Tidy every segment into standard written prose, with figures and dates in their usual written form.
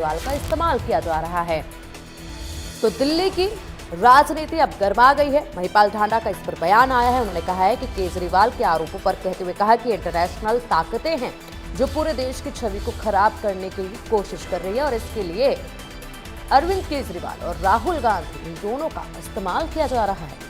केजरीवाल का इस्तेमाल किया जा रहा है। तो दिल्ली की राजनीति अब गर्मा गई है। महिपाल ढांडा का इस पर बयान आया है। उन्होंने कहा है कि केजरीवाल के आरोपों पर कहते हुए कहा कि इंटरनेशनल ताकतें हैं जो पूरे देश की छवि को खराब करने की कोशिश कर रही है और इसके लिए अरविंद केजरीवाल और राहुल गांधी इन दोनों का इस्तेमाल किया जा रहा है।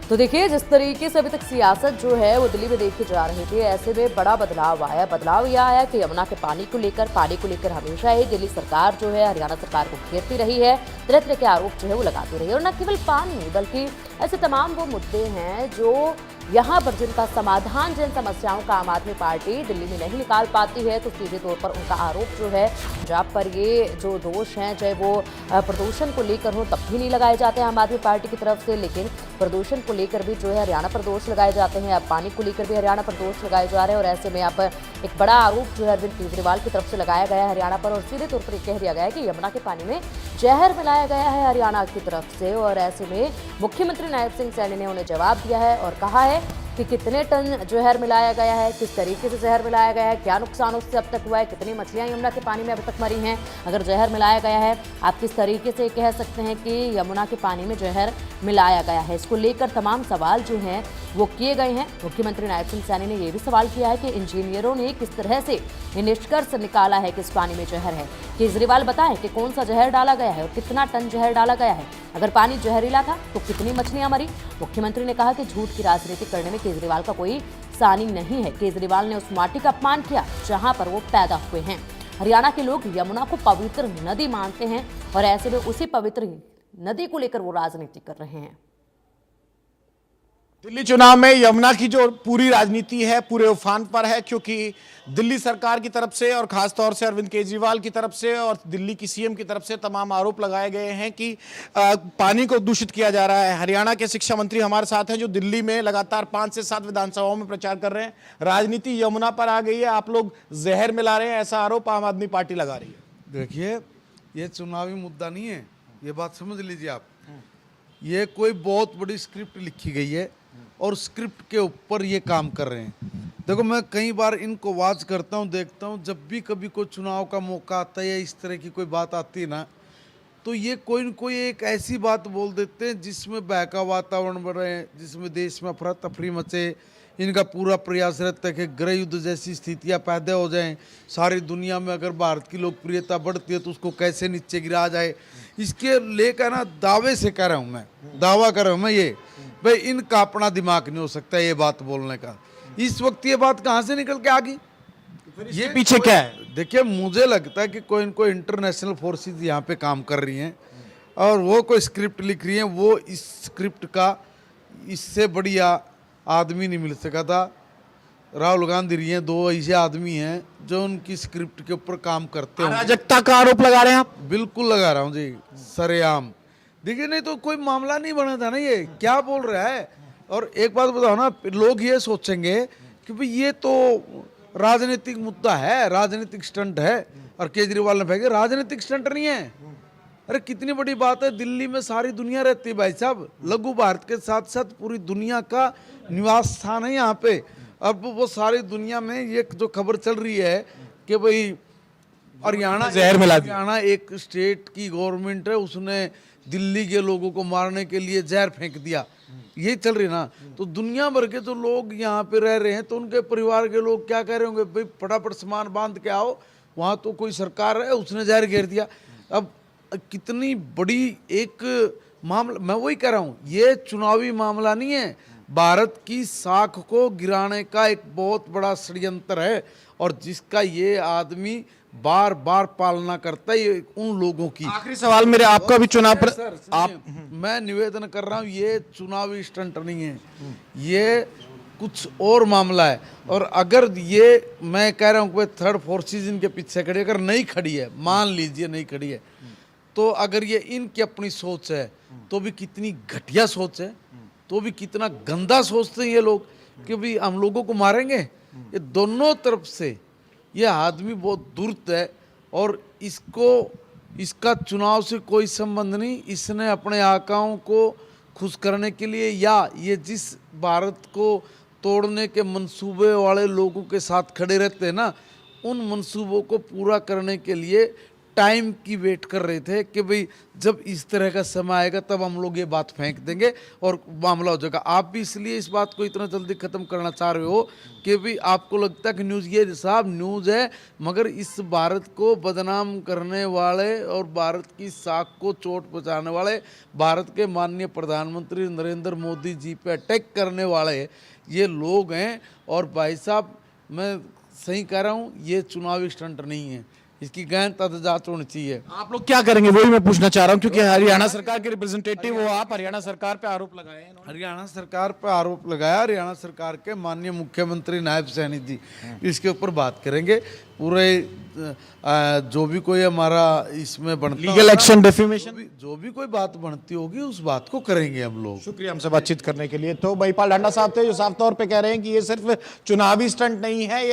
तो देखिए, जिस तरीके से अभी तक सियासत जो है वो दिल्ली में देखी जा रही थी, ऐसे में बड़ा बदलाव आया। बदलाव यह आया कि यमुना के पानी को लेकर हमेशा ही दिल्ली सरकार जो है हरियाणा सरकार को घेरती रही है, तरह तरह के आरोप जो है वो लगाती रही है। और न केवल पानी बल्कि ऐसे तमाम वो मुद्दे हैं जो यहाँ पर जिनका समाधान, जिन समस्याओं का आम आदमी पार्टी दिल्ली में नहीं निकाल पाती है, तो सीधे तौर पर उनका आरोप जो है, जहाँ पर ये जो दोष हैं, चाहे वो प्रदूषण को लेकर हो तब भी नहीं लगाए जाते हैं आम आदमी पार्टी की तरफ से, लेकिन प्रदूषण को लेकर भी जो है हरियाणा पर दोष लगाए जाते हैं। अब पानी को लेकर भी हरियाणा पर दोष लगाए जा रहे हैं और ऐसे में यहाँ पर एक बड़ा आरोप जो है अरविंद केजरीवाल की तरफ से लगाया गया है हरियाणा पर और सीधे तौर पर कह दिया गया है कि यमुना के पानी में जहर मिलाया गया है हरियाणा की तरफ से। और ऐसे में मुख्यमंत्री नायब सिंह सैनी ने उन्हें जवाब दिया है और कहा है कि कितने टन जहर मिलाया गया है, किस तरीके से जहर मिलाया गया है, क्या नुकसान उससे अब तक हुआ है, कितनी मछलियां यमुना के पानी में अभी तक मरी हैं। अगर जहर मिलाया गया है, आप किस तरीके से कह सकते हैं कि यमुना के पानी में जहर मिलाया गया है। इसको लेकर तमाम सवाल जो हैं वो किए गए हैं। मुख्यमंत्री नायब सिंह सैनी ने यह भी सवाल किया है कि इंजीनियरों ने किस तरह से ये निष्कर्ष निकाला है कि इस पानी में जहर है। केजरीवाल बताएं कि कौन सा जहर डाला गया है और कितना टन जहर डाला गया है। अगर पानी जहरीला था तो कितनी मछलियां मरी। मुख्यमंत्री ने कहा कि झूठ की राजनीति करने में केजरीवाल का कोई सानी नहीं है। केजरीवाल ने उस माटी का अपमान किया जहां पर वो पैदा हुए हैं। हरियाणा के लोग यमुना को पवित्र नदी मानते हैं और ऐसे में उसी पवित्र नदी को लेकर वो राजनीति कर रहे हैं। दिल्ली चुनाव में यमुना की जो पूरी राजनीति है पूरे उफान पर है, क्योंकि दिल्ली सरकार की तरफ से और खासतौर से अरविंद केजरीवाल की तरफ से और दिल्ली की सीएम की तरफ से तमाम आरोप लगाए गए हैं कि पानी को दूषित किया जा रहा है। हरियाणा के शिक्षा मंत्री हमारे साथ हैं जो दिल्ली में लगातार 5 से 7 विधानसभाओं में प्रचार कर रहे हैं। राजनीति यमुना पर आ गई है, आप लोग जहर मिला रहे हैं, ऐसा आरोप आम आदमी पार्टी लगा रही है। देखिए, ये चुनावी मुद्दा नहीं है, ये बात समझ लीजिए आप। ये कोई बहुत बड़ी स्क्रिप्ट लिखी गई है और स्क्रिप्ट के ऊपर ये काम कर रहे हैं। देखो, मैं कई बार इनको वाच करता हूँ, देखता हूँ, जब भी कभी कोई चुनाव का मौका आता है या इस तरह की कोई बात आती है ना, तो ये कोई न कोई एक ऐसी बात बोल देते हैं जिसमें बहका वातावरण बढ़े, जिसमें देश में अफरा तफरी मचे। इनका पूरा प्रयास रहता है कि गृह युद्ध जैसी स्थितियां पैदा हो जाएं। सारी दुनिया में अगर भारत की लोकप्रियता बढ़ती है तो उसको कैसे नीचे गिरा जाए, इसके लेकर ना दावे से कह रहा हूँ मैं, दावा कर रहा हूँ मैं ये, भाई इनका अपना दिमाग नहीं हो सकता ये बात बोलने का। इस वक्त ये बात कहाँ से निकल के आ गई, ये पीछे क्या है? देखिए, मुझे लगता है कि कोई न कोई इंटरनेशनल फोर्सेस यहाँ पे काम कर रही हैं और वो कोई स्क्रिप्ट लिख रही हैं। वो इस स्क्रिप्ट का इससे बढ़िया आदमी नहीं मिल सका था। राहुल गांधी रही हैं, 2 ऐसे आदमी हैं जो उनकी स्क्रिप्ट के ऊपर काम करते हैं। अराजकता का आरोप लगा रहे हैं आप? बिल्कुल लगा रहा हूँ जी, सरेआम। देखिए, नहीं तो कोई मामला नहीं बना था ना, ये क्या बोल रहा है। और एक बात बताओ ना, लोग ये सोचेंगे कि भाई ये तो राजनीतिक मुद्दा है, राजनीतिक स्टंट है, और केजरीवाल ने फेंके। राजनीतिक स्टंट नहीं है। अरे कितनी बड़ी बात है, दिल्ली में सारी दुनिया रहती है भाई साहब। लघु भारत के साथ साथ पूरी दुनिया का निवास स्थान है यहाँ पे। अब वो सारी दुनिया में ये जो खबर चल रही है कि भाई हरियाणा एक स्टेट की गवर्नमेंट है, उसने दिल्ली के लोगों को मारने के लिए जहर फेंक दिया, ये चल रही ना। तो दुनिया भर के जो लोग यहाँ पे रह रहे हैं तो उनके परिवार के लोग क्या कह रहे होंगे, भाई फटाफट सामान बांध के आओ, वहाँ तो कोई सरकार है उसने जहर घेर दिया। अब कितनी बड़ी एक मामला, मैं वही कह रहा हूँ, ये चुनावी मामला नहीं है, भारत की साख को गिराने का एक बहुत बड़ा षड्यंत्र है और जिसका ये आदमी बार बार पालना करता है, ये उन लोगों की। आखिरी सवाल मेरे आपका भी चुनाव पर आप, मैं निवेदन कर रहा हूँ, ये चुनावी स्टंट नहीं है, ये कुछ और मामला है। और अगर ये मैं कह रहा हूँ कि थर्ड फोर्सेस इनके पीछे खड़ी, अगर नहीं खड़ी है, मान लीजिए नहीं खड़ी है, तो अगर ये इनकी अपनी सोच है तो भी कितनी घटिया सोच है, तो भी कितना गंदा सोचते हैं ये लोग कि भाई हम लोगों को मारेंगे। ये दोनों तरफ से ये आदमी बहुत दुर्त है और इसको इसका चुनाव से कोई संबंध नहीं। इसने अपने आकाओं को खुश करने के लिए या ये जिस भारत को तोड़ने के मंसूबे वाले लोगों के साथ खड़े रहते हैं ना, उन मंसूबों को पूरा करने के लिए टाइम की वेट कर रहे थे कि भाई जब इस तरह का समय आएगा तब हम लोग ये बात फेंक देंगे और मामला हो जाएगा। आप भी इसलिए इस बात को इतना जल्दी ख़त्म करना चाह रहे हो कि भाई आपको लगता है कि न्यूज़ ये साहब न्यूज़ है, मगर इस भारत को बदनाम करने वाले और भारत की साख को चोट पहुँचाने वाले, भारत के माननीय प्रधानमंत्री नरेंद्र मोदी जी पे अटैक करने वाले ये लोग हैं। और भाई साहब मैं सही कह रहा हूँ, ये चुनावी स्टंट नहीं है, इसकी गहन तहकीकात होनी चाहिए। आप लोग क्या करेंगे वही मैं पूछना चाह रहा हूं, क्योंकि हरियाणा सरकार के रिप्रेजेंटेटिव हो आप, हरियाणा सरकार पे आरोप लगाए हैं इन्होंने। हरियाणा सरकार पर आरोप लगाया, हरियाणा सरकार के माननीय मुख्यमंत्री नायब सैनी जी इसके ऊपर बात करेंगे। पूरे जो भी कोई हमारा इसमें बनता लीगल एक्शन, डेफेमेशन, जो भी कोई बात बनती होगी उस बात को करेंगे हम लोग। शुक्रिया हमसे बातचीत करने के लिए। तो भाईपाल ढांडा साहब थे जो साफ तौर पे कह रहे हैं कि ये सिर्फ चुनावी स्टंट नहीं है, ये